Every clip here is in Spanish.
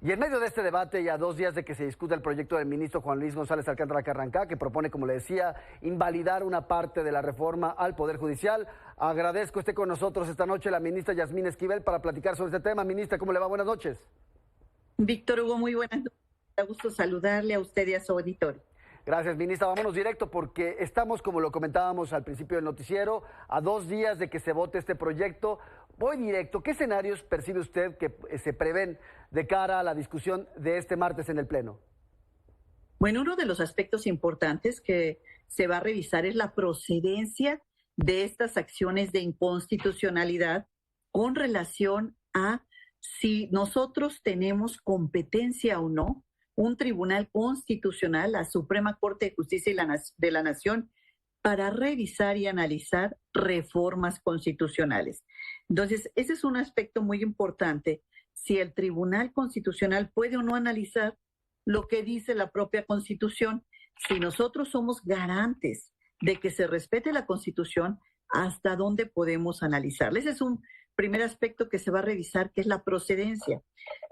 Y en medio de este debate y a 2 días de que se discuta el proyecto del ministro Juan Luis González Alcántara Carrancá, que propone, como le decía, invalidar una parte de la reforma al Poder Judicial, agradezco esté con nosotros esta noche la ministra Yasmín Esquivel para platicar sobre este tema. Ministra, ¿cómo le va? Buenas noches. Víctor Hugo, muy buenas noches. Me da gusto saludarle a usted y a su auditorio. Gracias, ministra. Vámonos directo porque estamos, como lo comentábamos al principio del noticiero, a 2 días de que se vote este proyecto. Voy directo. ¿Qué escenarios percibe usted que se prevén de cara a la discusión de este martes en el Pleno? Bueno, uno de los aspectos importantes que se va a revisar es la procedencia de estas acciones de inconstitucionalidad con relación a si nosotros tenemos competencia o no, un tribunal constitucional, la Suprema Corte de Justicia de la Nación, para revisar y analizar reformas constitucionales. Entonces, ese es un aspecto muy importante, si el Tribunal Constitucional puede o no analizar lo que dice la propia Constitución, si nosotros somos garantes de que se respete la Constitución, hasta dónde podemos analizarla. Ese es un primer aspecto que se va a revisar, que es la procedencia.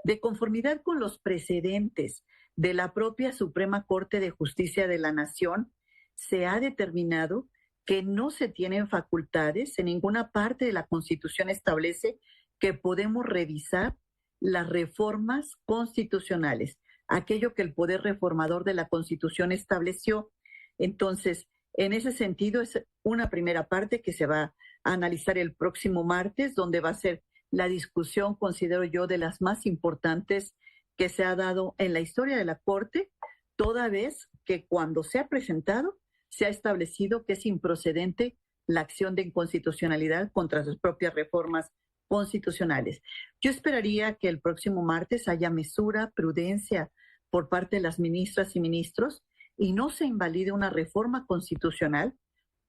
De conformidad con los precedentes de la propia Suprema Corte de Justicia de la Nación, se ha determinado que no se tienen facultades, en ninguna parte de la Constitución establece que podemos revisar las reformas constitucionales, aquello que el poder reformador de la Constitución estableció. Entonces, en ese sentido, es una primera parte que se va a analizar el próximo martes, donde va a ser la discusión, considero yo, de las más importantes que se ha dado en la historia de la Corte, toda vez que cuando se ha presentado, se ha establecido que es improcedente la acción de inconstitucionalidad contra sus propias reformas constitucionales. Yo esperaría que el próximo martes haya mesura, prudencia por parte de las ministras y ministros y no se invalide una reforma constitucional,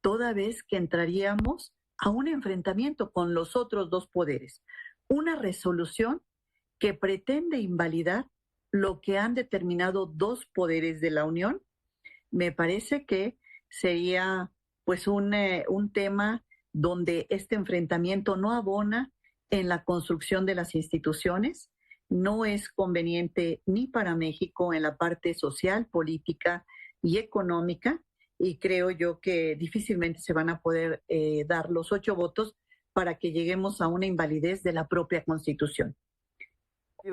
toda vez que entraríamos a un enfrentamiento con los otros dos poderes. Una resolución que pretende invalidar lo que han determinado dos poderes de la Unión, me parece que sería pues un tema donde este enfrentamiento no abona en la construcción de las instituciones, no es conveniente ni para México en la parte social, política y económica, y creo yo que difícilmente se van a poder dar los 8 votos para que lleguemos a una invalidez de la propia Constitución.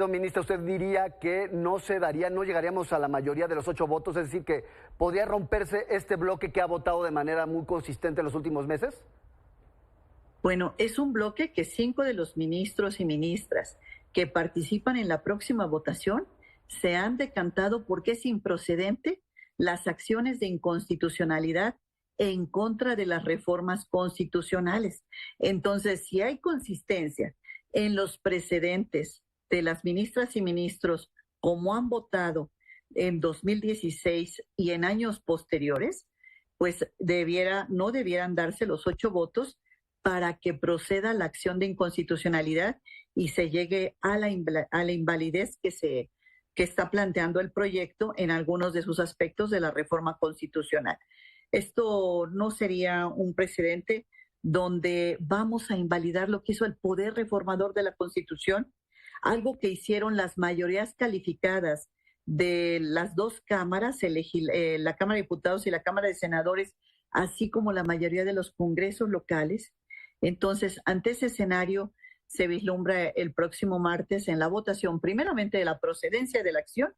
Ministra, ¿usted diría que no se daría, no llegaríamos a la mayoría de los 8 votos? Es decir, que podría romperse este bloque que ha votado de manera muy consistente en los últimos meses. Bueno, es un bloque que 5 de los ministros y ministras que participan en la próxima votación se han decantado porque es improcedente las acciones de inconstitucionalidad en contra de las reformas constitucionales. Entonces, si hay consistencia en los precedentes de las ministras y ministros como han votado en 2016 y en años posteriores, pues no debieran darse los 8 votos para que proceda la acción de inconstitucionalidad y se llegue a la invalidez que está planteando el proyecto en algunos de sus aspectos de la reforma constitucional. Esto no sería un precedente donde vamos a invalidar lo que hizo el poder reformador de la Constitución, algo que hicieron las mayorías calificadas de las dos cámaras, la Cámara de Diputados y la Cámara de Senadores, así como la mayoría de los congresos locales. Entonces, ante ese escenario, se vislumbra el próximo martes en la votación, primeramente de la procedencia de la acción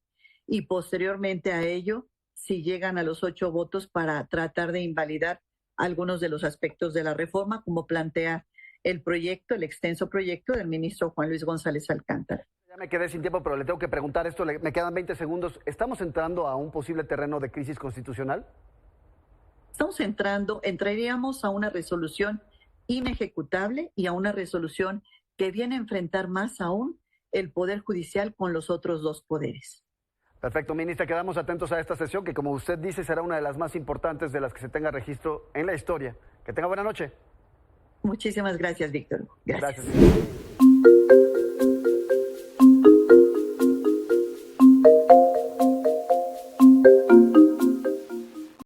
y posteriormente a ello, si llegan a los 8 votos para tratar de invalidar algunos de los aspectos de la reforma, como plantea el proyecto, el extenso proyecto del ministro Juan Luis González Alcántara. Ya me quedé sin tiempo, pero le tengo que preguntar esto, me quedan 20 segundos. ¿Estamos entrando a un posible terreno de crisis constitucional? Entraríamos a una resolución inejecutable y a una resolución que viene a enfrentar más aún el Poder Judicial con los otros dos poderes. Perfecto, ministra, quedamos atentos a esta sesión que, como usted dice, será una de las más importantes de las que se tenga registro en la historia. Que tenga buena noche. Muchísimas gracias, Víctor. Gracias.